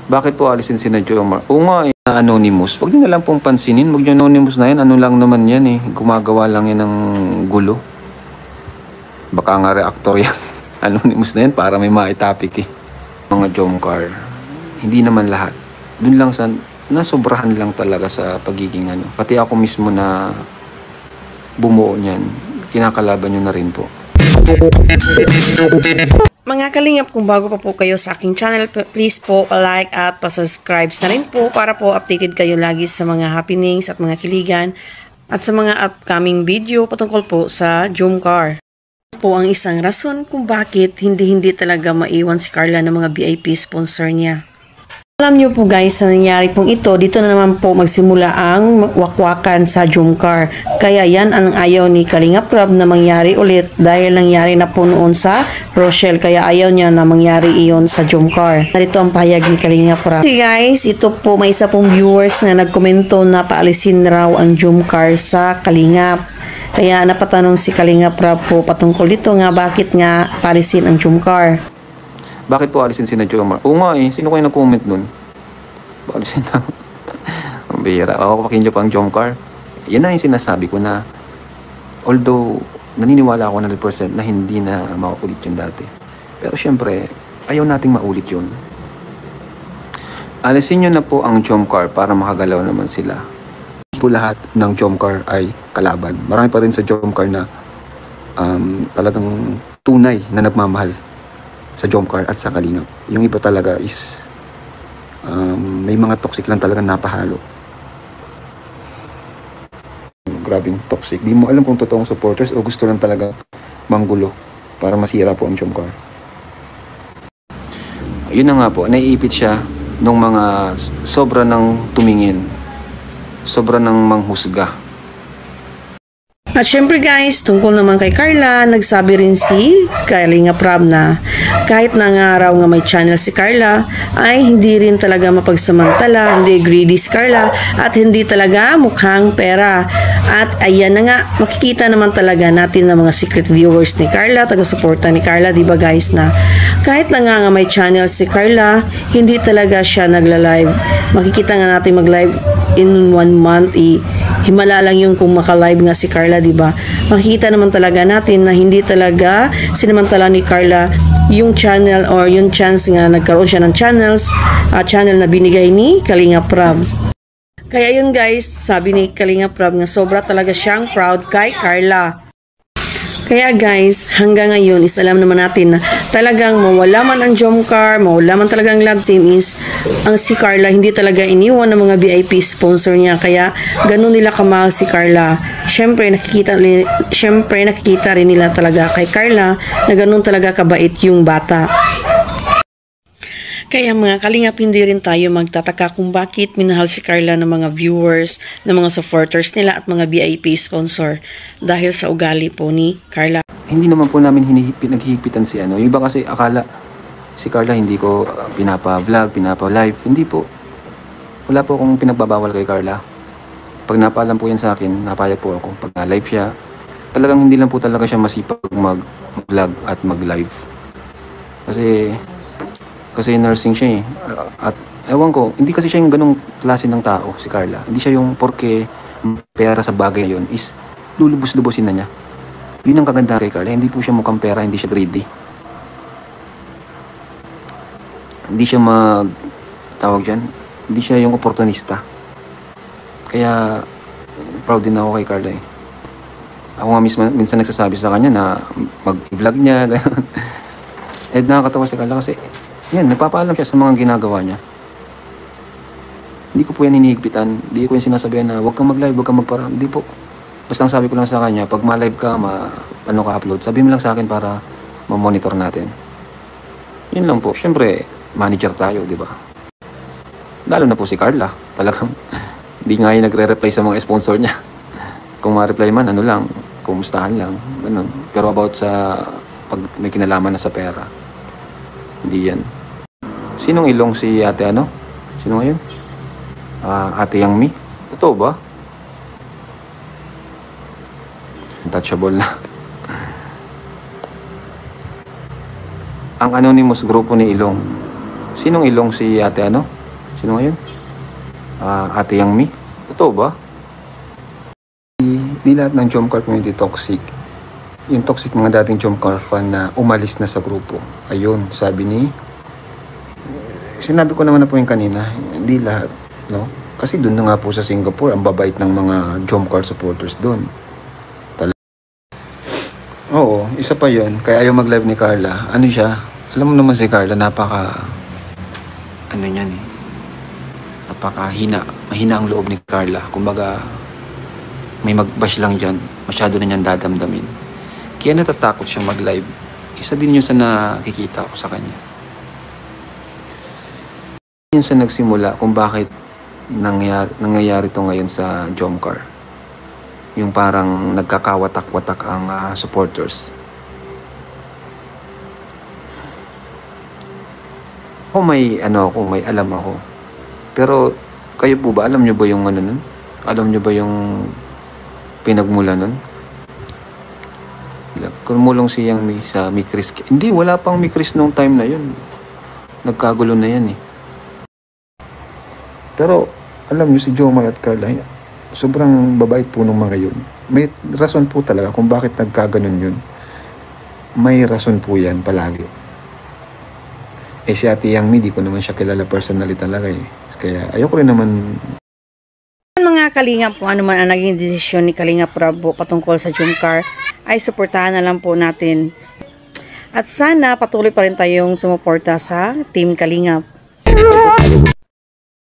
Bakit po alisin si na Jomar? Oo nga, anonymous. Huwag niyo na lang pong pansinin. Huwag niyo anonymous na yan. Ano lang naman yan eh. Gumagawa lang yan ng gulo. Baka nga reactor yan. Anonymous na yan para may maitapik eh. Mga Jomcar, hindi naman lahat. Doon lang sa, nasobrahan lang talaga sa pagiging ano. Pati ako mismo na bumuo niyan, kinakalaban nyo na rin po. Mga kalingap, kung bago pa po kayo sa aking channel, please po like at pa-subscribe na rin po para po updated kayo lagi sa mga happenings at mga kiligan at sa mga upcoming video patungkol po sa Jomcar. Po ang isang rason kung bakit hindi talaga maiwan si Carla ng mga VIP sponsor niya. Alam niyo po guys, sa nangyari pong ito, dito na naman po magsimula ang wakwakan sa Jomcar. Kaya yan ang ayaw ni Kalingap Rab na mangyari ulit dahil nangyari na po noon sa Rochelle. Kaya ayaw niya na mangyari iyon sa Jomcar. Narito ang pahayag ni Kalingap Rab. So guys, ito po may isa pong viewers na nagkomento na paalisin raw ang Jomcar sa Kalingap. Kaya napatanong si Kalingap Rab po patungkol dito nga bakit nga paalisin ang Jomcar. Bakit po alisin si na Jomar? Oo nga eh, sino kayo nag-comment nun? Paalisin na. Ang bihira. Ako pakinyo pa ang Jomcar. Yan na yung sinasabi ko na although naniniwala ako 100% na hindi na maulit yun dati. Pero syempre, ayaw nating maulit yun. Alisin nyo na po ang Jomcar para makagalaw naman sila. Po lahat ng Jomcar ay kalaban. Marami pa rin sa Jomcar na talagang tunay na nagmamahal sa Jomcar at sa Kalingap. Yung iba talaga is may mga toxic lang talaga napahalo. Grabing toxic. Di mo alam kung totoong supporters o gusto lang talaga manggulo para masira po ang Jomcar. Yun na nga po, naiipit siya nung mga sobra ng tumingin, sobra ng manghusga. At syempre guys, tungkol naman kay Carla, nagsabi rin si Kalingap Rab na kahit na nga raw nga may channel si Carla, ay hindi rin talaga mapagsamantala, hindi greedy si Carla, at hindi talaga mukhang pera. At ayan na nga, makikita naman talaga natin ng mga secret viewers ni Carla, taga-suporta ni Carla, diba guys, na kahit na nga may channel si Carla, hindi talaga siya nagla-live. Makikita nga natin mag-live in 1 month, himala lang yung kung maka-live nga si Carla, diba? Makikita naman talaga natin na hindi talaga sinamantala ni Carla yung channel or yung chance nga nagkaroon siya ng channel na binigay ni Kalingap Rab. Kaya yun guys, sabi ni Kalingap Rab nga sobra talaga siyang proud kay Carla. Kaya guys, hanggang ngayon is alam naman natin na talagang mawala man ang Jomcar, mawala man talaga ang love team is ang si Carla hindi talaga iniwan ng mga VIP sponsor niya. Kaya ganun nila kamahal si Carla. Syempre nakikita rin nila talaga kay Carla na ganun talaga kabait yung bata. Kaya mga kalingap, hindi rin tayo magtataka kung bakit minahal si Carla ng mga viewers, ng mga supporters nila at mga VIP sponsor dahil sa ugali po ni Carla. Hindi naman po namin naghihigpitan si ano. Yung iba kasi akala si Carla hindi ko pinapa-vlog, pinapa-live. Hindi po. Wala po akong pinagbabawal kay Carla. Pag napaalam po yan sa akin, napayag po ako. Pag na-live siya, talagang hindi lang po talaga siya masipag mag-vlog at mag-live. Kasi nursing siya eh. At ewan ko, hindi kasi siya yung ganong klase ng tao, si Carla. Hindi siya yung porke pera sa bagay yun is lulubos-lubosin na niya. Yun ang kaganda kay Carla. Hindi po siya mukhang pera, hindi siya greedy. Hindi siya hindi siya yung oportunista. Kaya proud din ako kay Carla eh. Ako nga minsan nagsasabi sa kanya na mag-vlog niya, gano'n. Nakakatawa si Carla kasi yan, nagpapaalam siya sa mga ginagawa niya. Hindi ko po yan hinihigpitan. Hindi ko yung sinasabihan na huwag kang mag-live, huwag kang magparang. Hindi po. Basta ang sabi ko lang sa kanya, pag ma-live ka, ka-upload, sabi mo lang sa akin para ma-monitor natin. Yun lang po. Siyempre, manager tayo, di ba? Lalo na po si Carla. Talagang hindi nga yung nagre-reply sa mga sponsor niya. Kung ma-reply man, ano lang, kumustahan lang. Ganun. Pero about sa pag may kinalaman na sa pera, hindi yan. Sinong ilong si ate ano? Sino ngayon? Ate Yang Mi? Totoo ba? Untouchable na. Ang anonymous grupo ni Ilong. Sinong Ilong si ate ano? Sino ngayon? Ate Yang Mi. Totoo ba? Di lahat ng Jomcar community toxic. Yung toxic mga dating Jomcar fan na umalis na sa grupo. Ayun, sinabi ko naman na po yung kanina, hindi lahat, no? Kasi doon na nga po sa Singapore, ang babait ng mga Jomcar supporters doon. Oo, isa pa yon. Kaya ayaw mag-live ni Carla. Ano siya? Alam mo naman si Carla, mahina ang loob ni Carla. Kumbaga, may mag-bash lang dyan, masyado na niyan dadamdamin. Kaya natatakot siya mag-live. Isa din yun sa nakikita ko sa kanya. Yun sa nagsimula kung bakit nangyayari to ngayon sa Jomcar. Yung parang nagkakawatak-watak ang supporters. May alam ako. Pero kayo po ba, alam nyo ba yung nun? Alam nyo ba yung pinagmula nun? Kumulong si Yang Mi sa Mikris. Hindi, wala pang Mikris nung time na yun. Nagkagulo na yan eh. Pero alam nyo si Jomar at Carla, sobrang babait po nung mga yun. May rason po talaga kung bakit nagkaganon yun. May rason po yan palagi. Si Ate Yang Mi, di ko naman siya kilala personally talaga eh. Kaya ayoko rin naman. Mga kalingap, kung ano man ang naging desisyon ni Kalingap Rabo patungkol sa Jomcar, ay suportahan na lang po natin. At sana patuloy pa rin tayong sumuporta sa Team Kalingap.